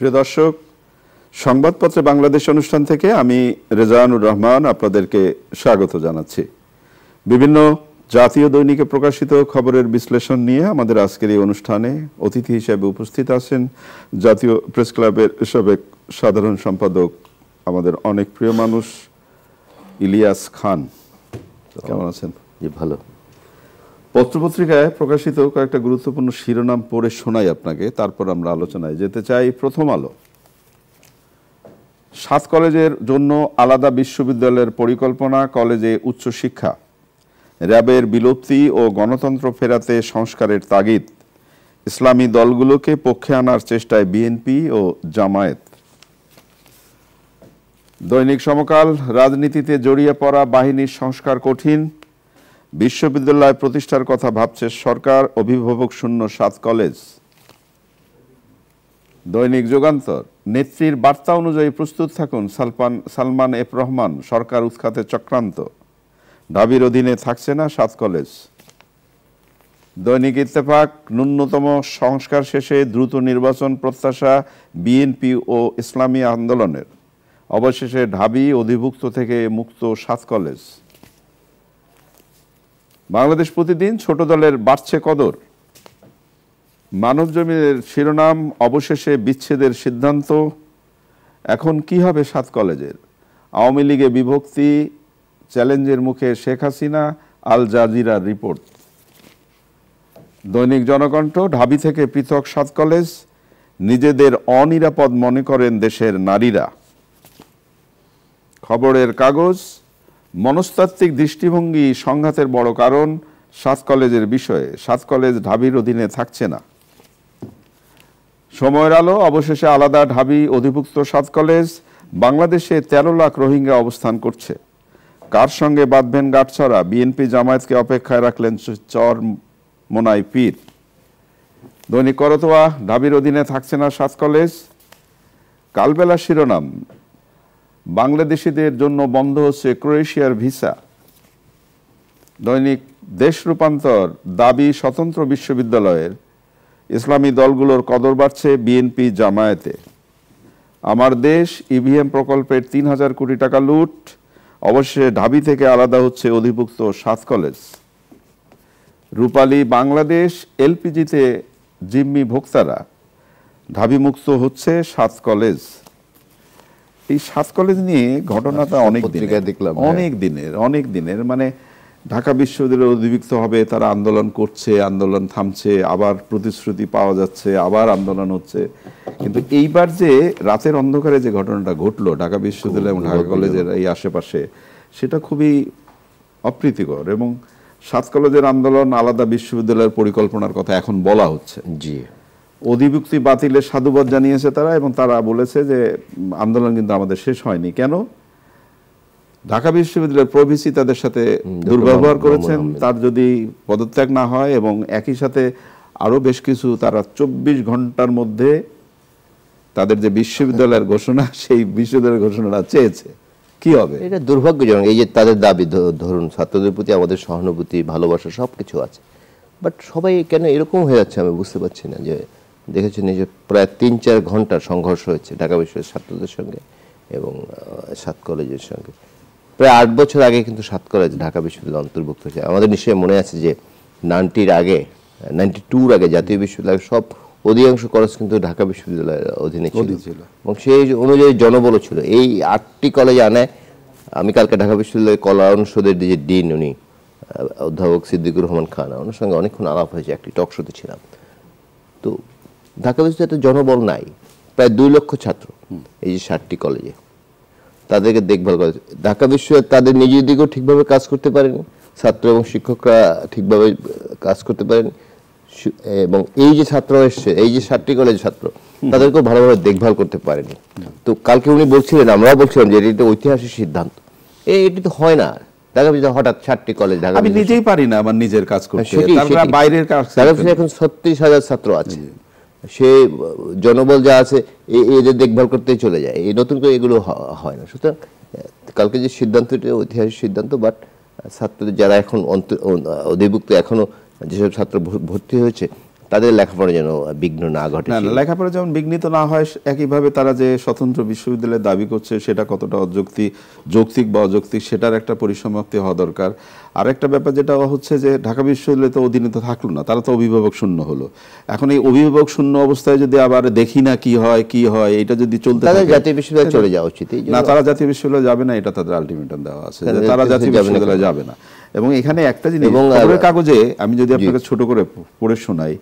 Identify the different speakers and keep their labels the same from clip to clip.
Speaker 1: প্রিয় দর্শক, সংবাদপত্রে বাংলাদেশ অনুষ্ঠান থেকে আমি রেজানুর রহমান আপনাদেরকে স্বাগত জানাচ্ছি। বিভিন্ন জাতীয় দৈনিকে প্রকাশিত খবরের বিশ্লেষণ নিয়ে আমাদের আজকের এই অনুষ্ঠানে অতিথি হিসেবে উপস্থিত আছেন জাতীয় প্রেস ক্লাবের সাবেক সাধারণ সম্পাদক, আমাদের অনেক প্রিয় মানুষ ইলিয়াস খান। কেমন আছেন?
Speaker 2: জি, ভালো।
Speaker 1: পত্রপত্রিকায় প্রকাশিত কয়েকটা গুরুত্বপূর্ণ শিরোনাম পড়ে শোনাই আপনাকে, তারপর আমরা আলোচনায় যেতে চাই। প্রথম আলো, 7 কলেজের জন্য আলাদা বিশ্ববিদ্যালয়ের পরিকল্পনা, কলেজে উচ্চশিক্ষা, র্যাবের বিলুপ্তি ও গণতন্ত্র ফেরাতে সংস্কারের তাগিদ, ইসলামী দলগুলোকে পক্ষে আনার চেষ্টায় বিএনপি ও জামায়াত। দৈনিক সমকাল, রাজনীতিতে জড়িয়ে পড়া বাহিনীর সংস্কার কঠিন, বিশ্ববিদ্যালয় প্রতিষ্ঠার কথা ভাবছে সরকার, অভিভাবক শূন্য 7 কলেজ। দৈনিক যুগান্তর, নেত্রীর বার্তা অনুযায়ী প্রস্তুত থাকুন সালমান এফ রহমান, সরকার উৎখাতে চক্রান্ত, ঢাবির অধীনে থাকছে না 7 কলেজ। দৈনিক ইত্তেফাক, ন্যূনতম সংস্কার শেষে দ্রুত নির্বাচন প্রত্যাশা বিএনপি ও ইসলামী আন্দোলনের, অবশেষে ঢাবি অধিভুক্ত থেকে মুক্ত 7 কলেজ। বাংলাদেশ প্রতিদিন, ছোট দলের বাড়ছে কদর, মানব জমিনের শিরোনাম, অবশেষে বিচ্ছেদের সিদ্ধান্ত, এখন কি হবে 7 কলেজের, আওয়ামী লীগে বিভক্তি, চ্যালেঞ্জের মুখে শেখ হাসিনা, আল জাজিরার রিপোর্ট। দৈনিক জনকণ্ঠ, ঢাবি থেকে পৃথক 7 কলেজ, নিজেদের অনিরাপদ মনে করেন দেশের নারীরা। খবরের কাগজ, মনস্তাত্ত্বিক দৃষ্টিভঙ্গি সংঘাতের বড় কারণ, 7 কলেজের বিষয়ে, 7 কলেজ ঢাবির অধীনে থাকছে না। সময়ের আলো, অবশেষে আলাদা ঢাবি অধিভুক্ত 7 কলেজ, বাংলাদেশে 13 লাখ রোহিঙ্গা অবস্থান করছে, কার সঙ্গে বাঁধবেন গাঁটছড়া, বিএনপি জামায়াতকে অপেক্ষায় রাখলেন চর মোনাই পীর। দৈনিক করতোয়া, ঢাবির অধীনে থাকছে না 7 কলেজ, কালবেলা শিরোনাম, বাংলাদেশিদের জন্য বন্ধ হচ্ছে ক্রোয়েশিয়ার ভিসা। দৈনিক দেশ রূপান্তর, দাবি স্বতন্ত্র বিশ্ববিদ্যালয়ের, ইসলামী দলগুলোর কদর বাড়ছে বিএনপি জামায়াতে। আমার দেশ, ইভিএম প্রকল্পের 3000 কোটি টাকা লুট, অবশ্যই ঢাবি থেকে আলাদা হচ্ছে অধিভুক্ত 7 কলেজ। রূপালী বাংলাদেশ, এলপিজিতে জিম্মি ভোক্তারা, ঢাবি মুক্ত হচ্ছে 7 কলেজ। এই 7 কলেজ নিয়ে ঘটনাটা অনেক দিনের মানে ঢাকা বিশ্ববিদ্যালয় অধিভুক্ত হবে, তারা আন্দোলন করছে, আন্দোলন থামছে, আবার প্রতিশ্রুতি পাওয়া যাচ্ছে, আবার আন্দোলন হচ্ছে। কিন্তু এইবার যে রাতের অন্ধকারে যে ঘটনাটা ঘটলো ঢাকা বিশ্ববিদ্যালয় এবং ঢাকা কলেজের এই আশেপাশে, সেটা খুবই অপ্রীতিকর। এবং 7 কলেজের আন্দোলন, আলাদা বিশ্ববিদ্যালয়ের পরিকল্পনার কথা এখন বলা হচ্ছে।
Speaker 2: জি,
Speaker 1: অধিভুক্তি বাতিলের সাধুবাদ জানিয়েছে তারা, এবং তারা বলেছে যে আন্দোলন কিন্তু আমাদের শেষ হয়নি। কেন? ঢাকা বিশ্ববিদ্যালয়ের প্রভিসি তাদের সাথে দুর্ব্যবহার করেছেন, তার যদি পদত্যাগ না হয়, এবং একই সাথে আরো বেশ কিছু, তারা 24 ঘন্টার মধ্যে তাদের যে বিশ্ববিদ্যালয়ের ঘোষণা, সেই বিশ্ববিদ্যালয়ের ঘোষণাটা চেয়েছে। কি হবে?
Speaker 2: এটা দুর্ভাগ্যজনক। এই যে তাদের দাবি, ধরুন ছাত্রদের প্রতি আমাদের সহানুভূতি, ভালোবাসা সবকিছু আছে, বাট সবাই কেন এরকম হয়ে যাচ্ছে আমি বুঝতে পারছি না। যে দেখেছেন, এই যে প্রায় 3-4 ঘন্টা সংঘর্ষ হয়েছে ঢাকা বিশ্ববিদ্যালয়ের ছাত্রদের সঙ্গে এবং 7 কলেজের সঙ্গে। প্রায় 8 বছর আগে কিন্তু 7 কলেজ ঢাকা বিশ্ববিদ্যালয় অন্তর্ভুক্ত হয়েছে। আমাদের নিশ্চয়ই মনে আছে যে 92-র আগে জাতীয় বিশ্ববিদ্যালয়ের সব অধিকাংশ কলেজ কিন্তু ঢাকা বিশ্ববিদ্যালয়ের অধীনে ছিল, এবং সেই অনুযায়ী জনবলও ছিল। এই 8টি কলেজ আনায়, আমি কালকে ঢাকা বিশ্ববিদ্যালয়ের কলা অনুষদের যে ডিন, উনি অধ্যাপক সিদ্দিকুর রহমান খান, ওনার সঙ্গে অনেকক্ষণ আলাপ হয়েছে, একটি টক শোতে ছিলাম। তো ঢাকা বিশ্ববিদ্যালয়ে জনবল নাই, প্রায় 2 লক্ষ ছাত্র এই যে 7টি কলেজে, তাদেরকে দেখভাল করে। ঢাকা বিশ্ববিদ্যালয় তাদের নিজের দিকেও ঠিকভাবে কাজ করতে পারেনি, ছাত্র এবং শিক্ষকরা ঠিকভাবে কাজ করতে পারেনি, এবং এই যে ছাত্র এসছে, এই যে 7টি কলেজের ছাত্র, তাদেরকেও ভালোভাবে দেখভাল করতে পারেনি। তো কালকে উনি বলছিলেন, আমরাও বলছিলাম যে এটি তো ঐতিহাসিক সিদ্ধান্ত, এটি তো হয় না। ঢাকা বিশ্ববিদ্যালয় হঠাৎ 7টি কলেজ,
Speaker 1: আমি নিজেই পারি না আমার নিজের কাজ করতে, তারপর বাইরের কাজ।
Speaker 2: ঢাকা বিশ্ববিদ্যালয়ে এখন 36,000 ছাত্র আছে, সে জনবল যা আছে এদের দেখভাল করতেই চলে যায়, এই নতুন করে এগুলো হয় না। সুতরাং কালকে যে সিদ্ধান্তটি ঐতিহাসিক সিদ্ধান্ত, বাট ছাত্রদের যারা এখন অধিভুক্ত, এখনো যেসব ছাত্র ভর্তি হয়েছে, তাদের লেখাপড়া যেন বিঘ্ন না ঘটে।
Speaker 1: না, লেখাপড়া যেমন বিঘ্নিত না হয়, একইভাবে তারা যে স্বতন্ত্র বিশ্ববিদ্যালয়ের দাবি করছে সেটা কতটা যৌক্তিক বা অযৌক্তিক সেটার একটা পরিসমাপ্তি হওয়া দরকার। আর একটা ব্যাপার যেটা হচ্ছে যে ঢাকা বিশ্ববিদ্যালয় তো অধীনে তো থাকলো না, তারা তো অভিভাবক শূন্য হলো। এখন এই অভিভাবক শূন্য অবস্থায় যদি আবার দেখি না কি হয় এটা যদি চলতে থাকে,
Speaker 2: জাতীয় বিশ্ববিদ্যালয়ে চলে যাওয়া উচিত।
Speaker 1: না, তারা জাতীয় বিশ্ববিদ্যালয়ে যাবে না, এটা তাদের আলটিমেটাম দেওয়া আছে যে তারা জাতীয় বিশ্ববিদ্যালয়ে যাবে না। এবং এখানে একটা জিনিস খবরের কাগজে আমি যদি আপনাকে ছোট করে পড়ে শোনাই,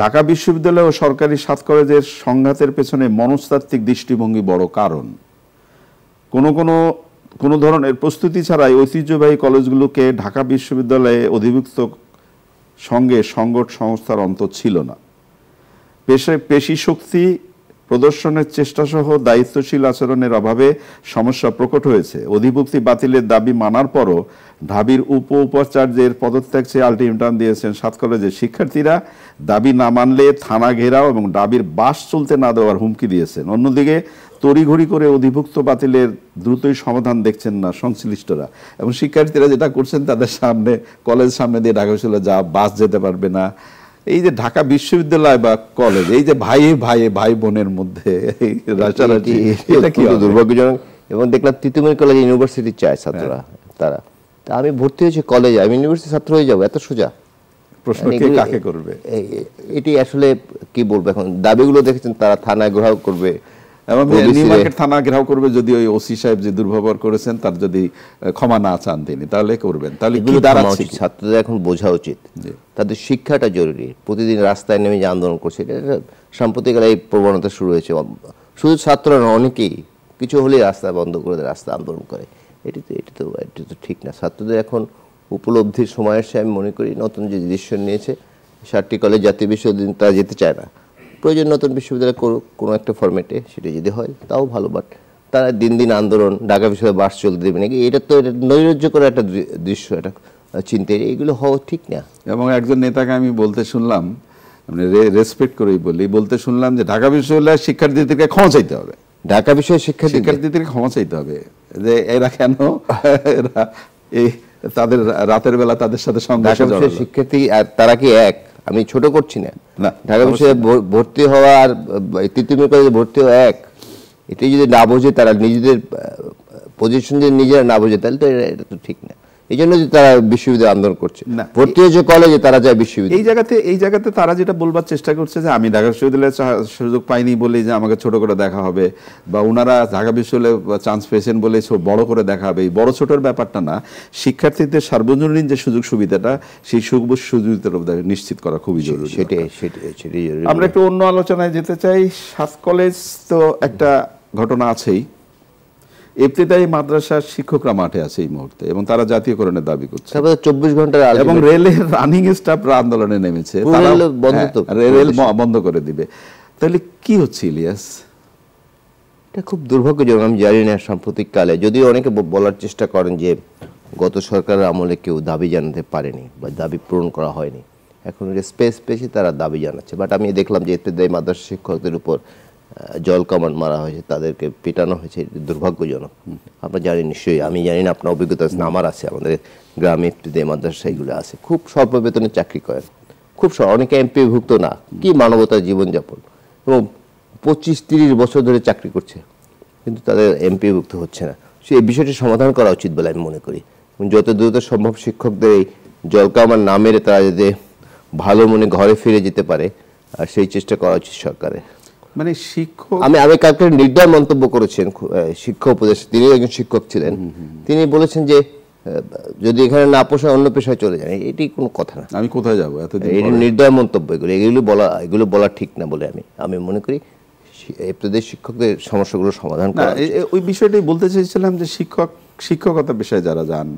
Speaker 1: ঢাকা বিশ্ববিদ্যালয় ও সরকারি 7 কলেজের সংঘাতের পেছনে মনস্তাত্ত্বিক দৃষ্টিভঙ্গি বড় কারণ। কোনো ধরনের প্রস্তুতি ছাড়াই ঐতিহ্যবাহী কলেজগুলোকে ঢাকা বিশ্ববিদ্যালয়ে অধিভুক্ত সঙ্গে সংগঠ সংস্থার অন্ত ছিল না। পেশি শক্তি প্রদর্শনের চেষ্টাসহ দায়িত্বশীল আচরণের অভাবে সমস্যা প্রকট হয়েছে। অধিভুক্তি বাতিলের দাবি মানার পরও ঢাবির উপাচার্যের পদত্যাগ চেয়ে আলটিমেটাম দিয়েছেন 7 কলেজের শিক্ষার্থীরা। দাবি না মানলে থানা ঘেরাও এবং দাবির বাস চলতে না দেওয়ার হুমকি দিয়েছেন। অন্যদিকে তড়িঘড়ি করে অধিভুক্ত বাতিলের দ্রুতই সমাধান দেখছেন না সংশ্লিষ্টরা। এবং শিক্ষার্থীরা যেটা করছেন, তাদের সামনে কলেজ সামনে দিয়ে ঢাকা বিশ্ববিদ্যালয়ে বাস যেতে পারবে না। এই যে ঢাকা বিশ্ববিদ্যালয় বা কলেজ, এই যে ভাই বোনের মধ্যে রাশারাশি, এটা কি
Speaker 2: দুর্ভাগ্যজনক। এবং দেখলাম তিতুমির কলেজ ইউনিভার্সিটি চায় ছাত্ররা, তারা তা আমি ভর্তি হয়েছি কলেজে, আমি ইউনিভার্সিটি ছাত্র হয়ে যাবো, এত সোজা
Speaker 1: প্রশ্ন কে কাকে করবে?
Speaker 2: এটি আসলে কি বলবো, এখন দাবিগুলো দেখেছেন তারা থানায় ঘেরাও করবে
Speaker 1: এবং নিউ মার্কেট থানা ঘেরাও করবে যদি ওই ওসি সাহেব যে দুর্ব্যবহার করেছেন তার যদি ক্ষমা না চান তিনি, তাহলে করবেন। তাহলে কি দাঁড়াচ্ছে?
Speaker 2: ছাত্রদের এখন বোঝা উচিত তাদের শিক্ষাটা জরুরি। প্রতিদিন রাস্তায় নেমে যে আন্দোলন করছে, এটা সাম্প্রতিককালে এই প্রবণতা শুরু হয়েছে। শুধু ছাত্ররা না, অনেকেই কিছু হলেই রাস্তা বন্ধ করে দেয়, রাস্তা আন্দোলন করে। এটি তো ঠিক না। ছাত্রদের এখন উপলব্ধির সময় এসে আমি মনে করি নতুন যে ডিসিশন নিয়েছে 7টি কলেজ জাতীয় বিশ্ববিদ্যালয় তারা যেতে চায় না, প্রয়োজন নতুন বিশ্ববিদ্যালয় করুক কোনো একটা ফরম্যাটে, সেটা যদি হয় তাও ভালো। বাট তারা দিন আন্দোলন, ঢাকা বিশ্ববিদ্যালয়ে বাস চলতে দেবে নাকি, এটা তো নৈরাজ্যকর একটা দৃশ্য, এটা চিন্তা, এগুলো হওয়া ঠিক না।
Speaker 1: এবং একজন নেতাকে আমি বলতে শুনলাম, মানে রেসপেক্ট করেই বলতে শুনলাম যে ঢাকা বিশ্ববিদ্যালয়ের শিক্ষার্থীদেরকে ক্ষমা চাইতে হবে।
Speaker 2: ঢাকা বিষয়ে
Speaker 1: শিক্ষার্থীদেরকে ক্ষমা চাইতে হবে যে এরা কেন এই তাদের রাতের বেলা তাদের সাথে সংঘর্ষ।
Speaker 2: শিক্ষার্থী আর তারা কি এক? আমি ছোট করছি না, ঢাকা বিষয়ে ভর্তি হওয়া আর তিতুমির কলেজে ভর্তি হওয়া এক। এটাই যদি না বোঝে, তারা নিজেদের পজিশন যদি নিজেরা না বোঝে, তাহলে তো এটা তো ঠিক না। এই জন্য যে তারা বিশ্ববিদ্যালয় আন্দোলন করছে, ভর্তি হয়েছে কলেজে, তারা যায় বিশ্ববিদ্যালয়।
Speaker 1: এই জায়গাতে তারা যেটা বলবার চেষ্টা করছে যে আমি ঢাকা বিশ্ববিদ্যালয়ে সুযোগ পাইনি বলে যে আমাকে ছোট করে দেখা হবে, বা ওনারা ঢাকা বিশ্ববিদ্যালয়ে চান্স পেয়েছেন বলে বড় করে দেখা হবে। এই বড় ছোটর ব্যাপারটা না, শিক্ষার্থীদের সার্বজনীন যে সুযোগ সুবিধাটা, সেই সুবিধাটা নিশ্চিত করা খুবই জরুরি।
Speaker 2: সেটাই
Speaker 1: আমরা একটু অন্য আলোচনায় যেতে চাই। 7 কলেজ তো একটা ঘটনা আছেই, ইবতিদায়ী মাদ্রাসার শিক্ষকরা মাঠে আছে এই মুহূর্তে এবং তারা জাতীয়করণের দাবি করছে।
Speaker 2: 24 ঘন্টা
Speaker 1: এবং রেলের রানিং স্টাফরা আন্দোলনে নেমেছে, রেল বন্ধ করে দিবে। তাহলে কি হচ্ছে ইলিয়াস?
Speaker 2: এটা খুব দুর্ভাগ্যজনক। আমি জানি না সাম্প্রতিক কালে, যদিও অনেকে বলার চেষ্টা করেন যে গত সরকারের আমলে কেউ দাবি জানাতে পারেনি বা দাবি পূরণ করা হয়নি, এখন স্পেস পেয়েছে তারা দাবি জানাচ্ছে। বাট আমি দেখলাম যে ইবতিদায়ী মাদ্রাসা শিক্ষকদের উপর জল কামান মারা হয়েছে, তাদেরকে পিটানো হয়েছে। দুর্ভাগ্যজনক। আপনারা জানেন নিশ্চয়ই, আমি জানি না আপনার অভিজ্ঞতা আছে, আমার আছে। আমাদের গ্রামে ইবতিদায়ী মাদ্রাসা এগুলো আছে, খুব স্বল্প বেতনে চাকরি করেন, খুব অনেকে এমপিভুক্ত না, কি মানবতার জীবনযাপন, এবং 25-30 বছর ধরে চাকরি করছে, কিন্তু তাদের এমপিভুক্ত হচ্ছে না। সেই বিষয়টি সমাধান করা উচিত বলে আমি মনে করি। যত দ্রুত সম্ভব শিক্ষকদের এই জলকামান না মেরে তারা যাতে ভালো মনে ঘরে ফিরে যেতে পারে, আর সেই চেষ্টা করা উচিত সরকারের।
Speaker 1: মানে শিক্ষক,
Speaker 2: আমি কালকে নির্দয় মন্তব্য করেছেন শিক্ষা উপদেষ্টা, তিনি একজন শিক্ষক ছিলেন, তিনি বলেছেন যে যদি এখানে না পোষায় অন্য পেশায় চলে যান। এটি কোনো কথা না,
Speaker 1: আমি কোথায় যাবো এতদিন।
Speaker 2: এই নির্দয় মন্তব্য, এগুলো বলা ঠিক না বলে আমি মনে করি। ইবতিদায়ী শিক্ষকদের সমস্যাগুলো সমাধান করা,
Speaker 1: ওই বিষয়টাই বলতে চাইছিলাম যে শিক্ষকতা পেশায় যারা যান,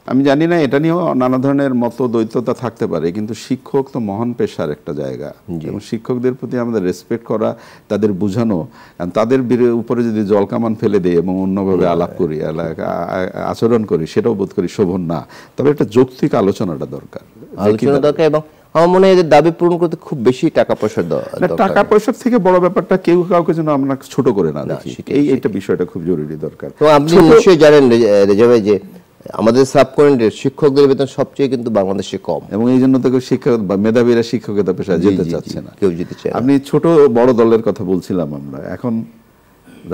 Speaker 1: আমি জানি না, এটা নিয়েও নানা ধরনের মতদ্বৈততা থাকতে পারে, কিন্তু শিক্ষক তো মহান পেশার একটা জায়গা, এবং শিক্ষকদের প্রতি আমাদের রেসপেক্ট করা, তাদের বোঝানো, তাদের উপরে যদি জলকামান ফেলে দেয় এবং অন্যভাবে আলাপ করি, আচরণ করি, সেটাও বোধ করি শোভন না। তবে একটা যৌক্তিক আলোচনাটা দরকার।
Speaker 2: এবং আমার মনে হয় এদের দাবি পূরণ করতে খুব বেশি টাকা পয়সার
Speaker 1: টাকা পয়সার থেকে বড় ব্যাপারটা কেউ কাউকে যেন আমরা ছোট করে না দেখি, এইটা বিষয়টা খুব জরুরি দরকার।
Speaker 2: তো আপনি নিশ্চয়ই জানেন রেজা ভাই যে আমাদের সাবকন্টিনেন্টের শিক্ষকদের বেতন সবচেয়ে কিন্তু বাংলাদেশে কম,
Speaker 1: এবং এই জন্য তো শিক্ষক বা মেধাবীরা শিক্ষকতা পেশায় যেতে চাচ্ছে না,
Speaker 2: কেউ যেতে চায় না।
Speaker 1: আপনি ছোট বড় দলের কথা বলছিলাম, আমরা এখন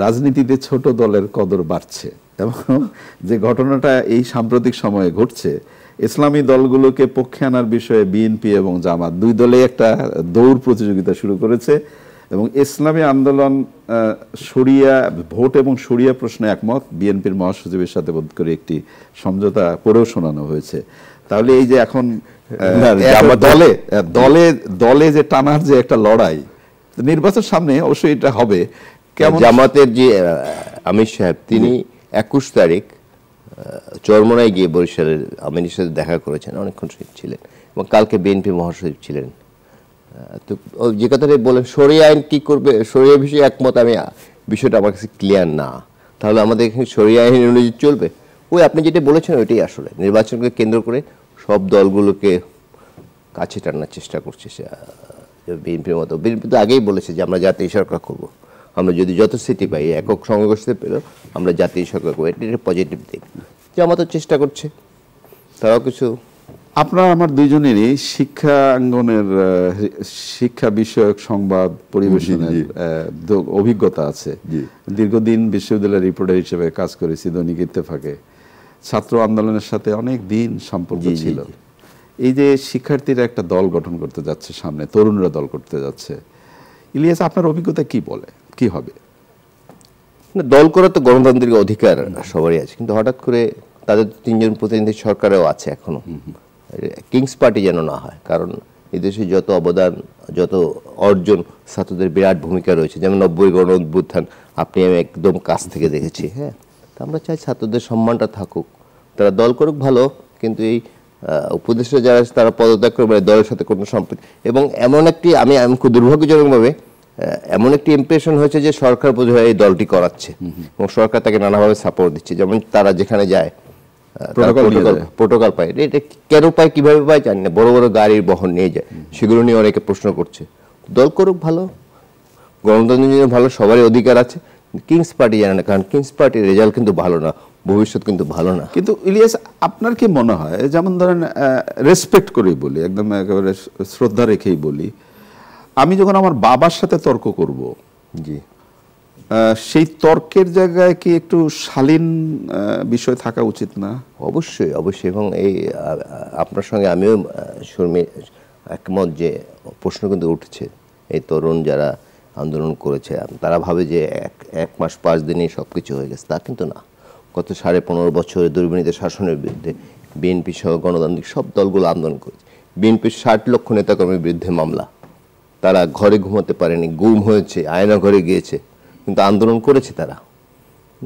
Speaker 1: রাজনীতিতে ছোট দলের কদর বাড়ছে, এবং যে ঘটনাটা এই সাম্প্রতিক সময়ে ঘটছে, ইসলামী দলগুলোকে পক্ষে আনার বিষয়ে বিএনপি এবং জামাত দুই দলে একটা দৌড় প্রতিযোগিতা শুরু করেছে, এবং ইসলামী আন্দোলন শরিয়া ভোট এবং শরিয়া প্রশ্নে একমত। বিএনপির মহাসচিবের সাথে বোধ করে একটি সমঝোতা পড়েও শোনানো হয়েছে। তাহলে এই যে এখন দলে দলে দলে যে টানার যে একটা লড়াই, নির্বাচন সামনে অবশ্যই এটা হবে।
Speaker 2: জামাতের যে আমির সাহেব, তিনি 21 তারিখ চরমোনায় গিয়ে বরিশালের আমিরের সাথে দেখা করেছেন, অনেকক্ষণ ছিলেন, এবং কালকে বিএনপি মহাসচিব ছিলেন। তো যে কথাটা বলেন শরিয়া আইন কি করবে, শরিয়া বিষয়ে একমত, আমি বিষয়টা আমার কাছে ক্লিয়ার না। তাহলে আমাদের এখানে শরিয়া আইন অনুযায়ী চলবে? ওই আপনি যেটা বলেছেন ওইটাই আসলে নির্বাচনকে কেন্দ্র করে সব দলগুলোকে কাছে টানার চেষ্টা করছে বিএনপির মতো। বিএনপি তো আগেই বলেছে যে আমরা জাতীয় সরকার করবো, আমরা যদি যত সিটি পাই, একক সংঘর্ষে পেলেও আমরা জাতীয় সরকার করবো, এটা পজিটিভ দিক। জামাতও চেষ্টা করছে, তারাও কিছু।
Speaker 1: আপনার আমার দুইজনেরই শিক্ষাঙ্গনের শিক্ষা বিষয়ক সংবাদ পরিবেশনের অভিজ্ঞতা আছে। দীর্ঘদিন বিশ্ববিদ্যালয়ের রিপোর্টার হিসেবে কাজ করেছি দৈনিক ইত্তেফাকে। ছাত্র আন্দোলনের সাথে অনেক দিন সম্পর্ক ছিল। এই যে শিক্ষার্থীরা একটা দল গঠন করতে যাচ্ছে সামনে, তরুণরা দল করতে যাচ্ছে, ইলিয়াস আপনার অভিজ্ঞতা কি বলে, কি হবে?
Speaker 2: দল করার তো গণতান্ত্রিক অধিকার সবারই আছে, কিন্তু হঠাৎ করে তাদের 3 জন প্রতিনিধি সরকারেও আছে এখনো। কিংস পার্টি যেন না হয়, কারণ এদেশে যত অবদান, যত অর্জন, ছাত্রদের বিরাট ভূমিকা রয়েছে। যেমন 90 গণ অভ্যুত্থান আপনি আমি একদম কাছ থেকে দেখেছি। হ্যাঁ, আমরা চাই ছাত্রদের সম্মানটা থাকুক, তারা দল করুক ভালো, কিন্তু এই উপদেষ্টা যারা আছে তারা পদত্যাগ করবে, দলের সাথে কোনো সম্পর্ক। এবং এমন একটি আমি খুব দুর্ভাগ্যজনকভাবে এমন একটি ইমপ্রেশন হয়েছে যে সরকার বোধহয় এই দলটি করাচ্ছে, এবং সরকার তাকে নানাভাবে সাপোর্ট দিচ্ছে। যেমন তারা যেখানে যায় প্রোটোকল পায়, এটা কেন পায়, কিভাবে পায় জানি না, বড় বড় গাড়ির বহন নিয়ে যায়, সেগুলো নিয়ে অনেকে প্রশ্ন করছে। দল করুক ভালো, গণতন্ত্রের জন্য ভালো, সবারই অধিকার আছে। কিংস পার্টি জানে না, কারণ কিংস পার্টির রেজাল্ট কিন্তু ভালো না, ভবিষ্যৎ কিন্তু ভালো না।
Speaker 1: কিন্তু ইলিয়াস আপনার কি মনে হয়, যেমন ধরেন রেসপেক্ট করেই বলি, একদম একেবারে শ্রদ্ধা রেখেই বলি, আমি যখন আমার বাবার সাথে তর্ক করব,
Speaker 2: জি,
Speaker 1: সেই তর্কের জায়গায় কি একটু শালীন বিষয় থাকা উচিত না?
Speaker 2: অবশ্যই অবশ্যই। এবং এই আপনার সঙ্গে আমিও একমত যে প্রশ্ন কিন্তু উঠছে, এই তরুণ যারা আন্দোলন করেছে তারা ভাবে যে এক মাস 5 দিনেই সব কিছু হয়ে গেছে, তা কিন্তু না। গত 15.5 বছরে দুর্বিনীত শাসনের বিরুদ্ধে বিএনপি সহ গণতান্ত্রিক সব দলগুলো আন্দোলন করেছে। বিএনপির 60 লক্ষ নেতাকর্মীর বিরুদ্ধে মামলা, তারা ঘরে ঘুমাতে পারেনি, গুম হয়েছে, আয়না ঘরে গিয়েছে, কিন্তু আন্দোলন করেছে, তারা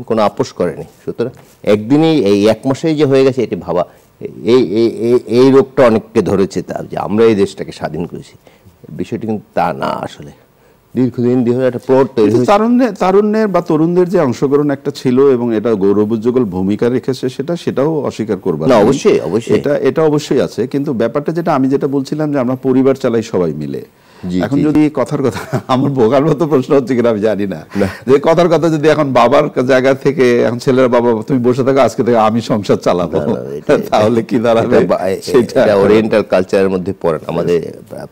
Speaker 2: কোনো আপোষ করেনি। সুতরাং একদিনেই এই 1 মাসেই যে হয়ে গেছে এটি ভাবা, এই রোগটা অনেককে ধরেছে, তার যে আমরা এই দেশটাকে স্বাধীন করেছি, বিষয়টি কিন্তু তা না। আসলে দীর্ঘদিন ধরে একটা প্লট তৈরি হয়েছে।
Speaker 1: তারুণ্যের বা তরুণদের যে অংশগ্রহণ একটা ছিল এবং এটা গৌরবোজ্জ্বল ভূমিকা রেখেছে, সেটাও অস্বীকার করবো না।
Speaker 2: অবশ্যই অবশ্যই
Speaker 1: এটা অবশ্যই আছে, কিন্তু ব্যাপারটা আমি যেটা বলছিলাম যে আমরা পরিবার চালাই সবাই মিলে। এখন যদি কথার কথা, আমার বোকার মতো প্রশ্ন হচ্ছে কিনা আমি জানি না, যে কথার কথা যদি এখন বাবার জায়গা থেকে এখন ছেলের বাবা তুমি বসে থাকো, আজকে থেকে আমি সংসার চালাবো, তাহলে কি দাঁড়াবে?
Speaker 2: সেটা ওরিয়েন্টাল কালচারের মধ্যে পড়ে, আমাদের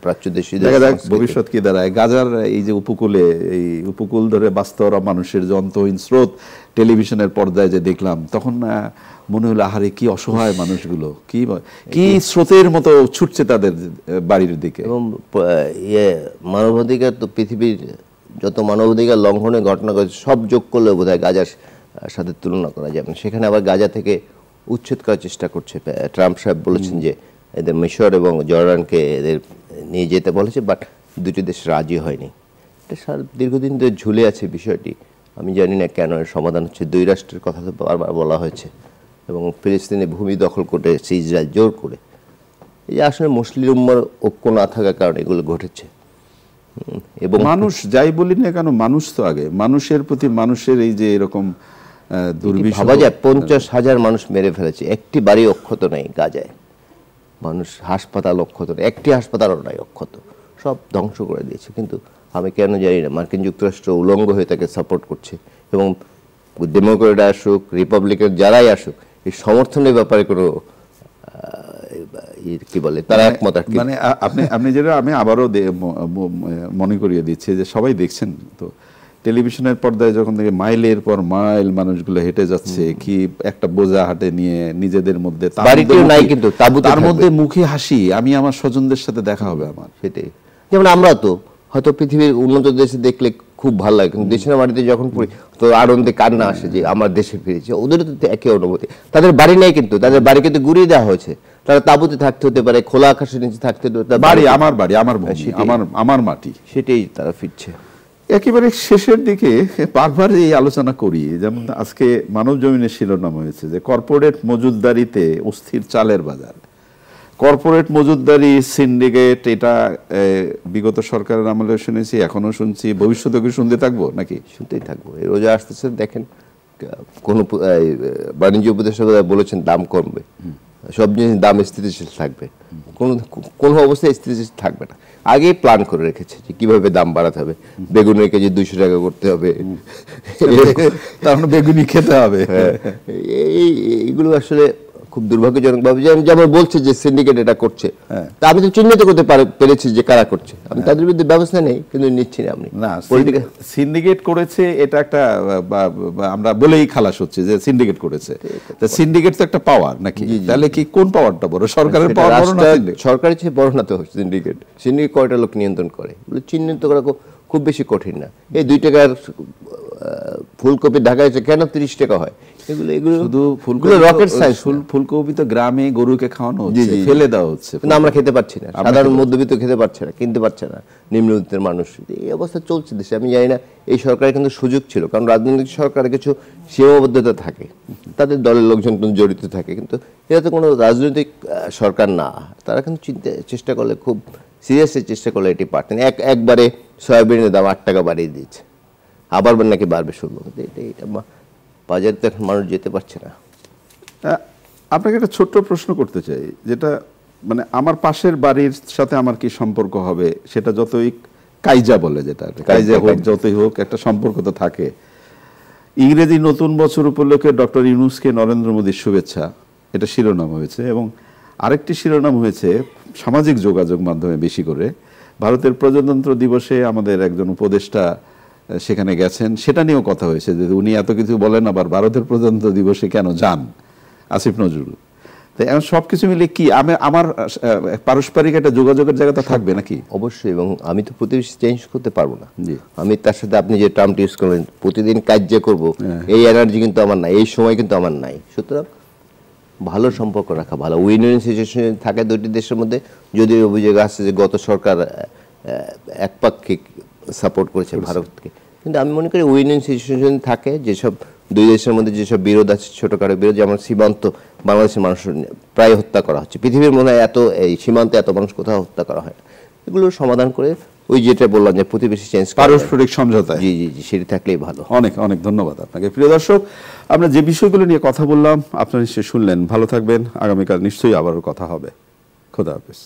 Speaker 2: প্রাচ্য দেশে।
Speaker 1: দেখা যাক ভবিষ্যৎ কি দাঁড়ায়। গাজার এই যে উপকূলে, এই উপকূল ধরে বাস্তবরা মানুষের যে অন্তহীন স্রোত টেলিভিশনের পর্দায় যে দেখলাম, তখন মনে হলো আহারে কি অসহায় মানুষগুলো, কি স্রোতের মতো ছুটছে তাদের বাড়ির দিকে।
Speaker 2: এবং মানবাধিকার তো পৃথিবীর যত মানবাধিকার লঙ্ঘনের ঘটনা ঘটেছে সব যোগ করলে বোধহয় গাজার সাথে তুলনা করা যাবে না। সেখানে আবার গাজা থেকে উচ্ছেদ করার চেষ্টা করছে। ট্রাম্প সাহেব বলেছেন যে এদের মিশর এবং জর্ডানকে এদের নিয়ে যেতে বলেছে, বাট দুটি দেশ রাজি হয়নি। এটা দীর্ঘদিন ধরে ঝুলে আছে বিষয়টি। আমি জানি না কেন এর সমাধান হচ্ছে। 2 রাষ্ট্রের কথা তো বারবার বলা হয়েছে, এবং ফিলিস্তিনে ভূমি দখল করে ইসরায়েল জোর করে। এই আসলে মুসলিম উম্মার ঐক্য না থাকার কারণে এগুলো ঘটেছে। এবং
Speaker 1: মানুষ যাই বলি না কেন, মানুষ তো আগে, মানুষের প্রতি মানুষের এই যে এরকম দুর্বিষহ,
Speaker 2: ভাবা যায় 50,000 মানুষ মেরে ফেলেছে, একটি বাড়ি অক্ষত নেই গাজায়, মানুষ হাসপাতাল অক্ষত নেই, একটি হাসপাতালও নাই অক্ষত, সব ধ্বংস করে দিয়েছে। কিন্তু আমি কেন জানি না মার্কিন যুক্তরাষ্ট্র উলঙ্গ হয়ে তাকে সাপোর্ট করছে, এবং ডেমোক্রেট আসুক, রিপাবলিকান যারাই আসুক, এই সমর্থনের ব্যাপারে কোনো কি বলে তারা একমত আর কি।
Speaker 1: মানে আপনি যেটা আমি আবারও মনে করিয়ে দিচ্ছি যে সবাই দেখছেন তো টেলিভিশনের পর্দায় যখন থেকে মাইলের পর মাইল মানুষগুলো হেঁটে যাচ্ছে, কি একটা বোঝা হাতে নিয়ে নিজেদের মধ্যে, তার মধ্যে মুখে হাসি, আমি আমার স্বজনদের সাথে দেখা হবে আমার।
Speaker 2: সেটাই, যেমন আমরা তো হয়তো পৃথিবীর উন্নত দেশে দেখলে খুব ভালো লাগে, কিন্তু দেশের মাটিতে যখন পড়ি তো আনন্দে কান্না আসে যে আমার দেশে ফিরেছে। ওদের তো একই অনুভূতি। তাদের বাড়ি নেই, কিন্তু তাদের বাড়ি কিন্তু গুড়িয়ে দেওয়া হয়েছে। তারা তাঁবুতে থাকতে হতে পারে, খোলা আকাশের নিচে থাকতে হতে পারে।
Speaker 1: বাড়ি আমার বাড়ি, আমার ভূমি, আমার মাটি,
Speaker 2: সেটাই তারা ফিরছে।
Speaker 1: একেবারে শেষের দিকে বারবার এই আলোচনা করি, যেমন আজকে মানব জমিনের শিরোনাম হয়েছে যে কর্পোরেট মজুতদারিতে অস্থির চালের বাজার। কর্পোরেট মজুতদারি, সিন্ডিকেট, এটা বিগত সরকারের আমলে শুনেছি, এখনো শুনছি, ভবিষ্যতে কি শুনতে থাকবো নাকি?
Speaker 2: শুনতেই থাকবো। এই রোজা আসতেছে, দেখেন কোন বাণিজ্য উপদেষ্টা বলেছেন দাম কমবে, সব জিনিস দাম স্থিতিশীল থাকবে, কোনো অবস্থায় স্থিতিশীল থাকবে না। আগেই প্ল্যান করে রেখেছে যে কিভাবে দাম বাড়াতে হবে। বেগুনের কেজি 200 টাকা করতে হবে,
Speaker 1: তার মানে বেগুনি খেতে হবে।
Speaker 2: এইগুলো আসলে খুব দুর্ভাগ্যজনক ভাবে যেমন বলছে যে সিন্ডিকেট এটা করছে, তা আমি তো চিহ্নিত করতে পেরেছি যে কারা করছে। আমি তাদের বিরুদ্ধে ব্যবস্থা নেই, কিন্তু নিচ্ছি না। আপনি
Speaker 1: না, সিন্ডিকেট করেছে এটা একটা আমরা বলেই খালাস হচ্ছে যে সিন্ডিকেট করেছে। তা সিন্ডিকেট তো একটা পাওয়ার নাকি? তাহলে কি কোন পাওয়ারটা বড়? সরকারের পাওয়ার বড় না সিন্ডিকেট?
Speaker 2: সরকারের চেয়ে বড় না তো সিন্ডিকেট। সিন্ডিকেট কয়টা লোক নিয়ন্ত্রণ করে চিহ্নিত করা খুব বেশি কঠিন না। এই 2 টাকার ফুলকপি ঢাকায় কেন 30 টাকা হয়?
Speaker 1: শুধু ফুলকপি, রকেট সাইন্স। ফুলকপি তো গ্রামে গরুকে খাওয়ানো হচ্ছে, ফেলে দেওয়া হচ্ছে,
Speaker 2: কিন্তু আমরা খেতে পারছি না। সাধারণ মধ্যবিত্ত খেতে পারছে না, কিনতে পারছে না, নিম্নবিত্তের মানুষ। এই অবস্থা চলছে দেশে। আমি জানি না, এই সরকারের কিন্তু সুযোগ ছিল, কারণ রাজনৈতিক সরকারের কিছু সীমাবদ্ধতা থাকে, তাদের দলের লোকজন কিন্তু জড়িত থাকে, কিন্তু এটা তো কোনো রাজনৈতিক সরকার না। তারা কিন্তু চেষ্টা করলে, খুব সিরিয়াসলি চেষ্টা করলে এটি পারতেন। একবারে সয়াবিনের দাম 8 টাকা বাড়িয়ে দিয়েছে, আবার নাকি বাড়বে শুনলাম। এটা বাজারে তো এখন মানুষ যেতে পারছে না।
Speaker 1: আপনাকে একটা ছোট্ট প্রশ্ন করতে চাই, যেটা মানে আমার পাশের বাড়ির সাথে আমার কি সম্পর্ক হবে, সেটা যতই কাইজা বলে, যেটা কাইজা হোক, যতই হোক, একটা সম্পর্ক তো থাকে। ইংরেজি নতুন বছর উপলক্ষে ডক্টর ইউনূসকে নরেন্দ্র মোদীর শুভেচ্ছা, এটা শিরোনাম হয়েছে। এবং আরেকটি শিরোনাম হয়েছে সামাজিক যোগাযোগ মাধ্যমে বেশি করে, ভারতের প্রজাতন্ত্র দিবসে আমাদের একজন উপদেষ্টা সেখানে গেছেন, সেটা নিয়েও কথা হয়েছে যে উনি এত কিছু বলেন, আবার ভারতের প্রজাতন্ত্র দিবসে কেন যান, আসিফ নজরুল। তো এখন সবকিছু মিলে কি আমার পারস্পরিক একটা যোগাযোগের জায়গাটা থাকবে নাকি?
Speaker 2: অবশ্যই। এবং আমি তো প্রতিবেশী চেঞ্জ করতে পারবো না। আমি তার সাথে, আপনি যে টার্মটি ইউজ করবেন, প্রতিদিন কাজ যে করবো, এই এনার্জি কিন্তু আমার নাই, এই সময় কিন্তু আমার নাই। সুতরাং ভালো সম্পর্ক রাখা ভালো। উইন উইন সিচুয়েশন থাকে দুটি দেশের মধ্যে। যদি অভিযোগ আসছে যে গত সরকার একপাক্ষিক সাপোর্ট করেছে ভারতকে, কিন্তু আমি মনে করি উইন উইন সিচুয়েশন থাকে। যেসব দুই দেশের মধ্যে যেসব বিরোধ আছে, ছোটখাটো বিরোধ, যেমন সীমান্ত বাংলাদেশের মানুষ প্রায় হত্যা করা হচ্ছে, পৃথিবীর মনে হয় এত এই সীমান্তে এত মানুষ কোথাও হত্যা করা হয় না, এগুলো সমাধান করে ওই যেটা বললাম যে প্রতিবেশী চেঞ্জ,
Speaker 1: পারস্পরিক সমঝোতা,
Speaker 2: জি জি জি, সেটি থাকলেই ভালো।
Speaker 1: অনেক অনেক ধন্যবাদ আপনাকে। প্রিয় দর্শক, আমরা যে বিষয়গুলো নিয়ে কথা বললাম আপনারা নিশ্চয়ই শুনলেন। ভালো থাকবেন, আগামীকাল নিশ্চয়ই আবারও কথা হবে। খোদা হাফেজ।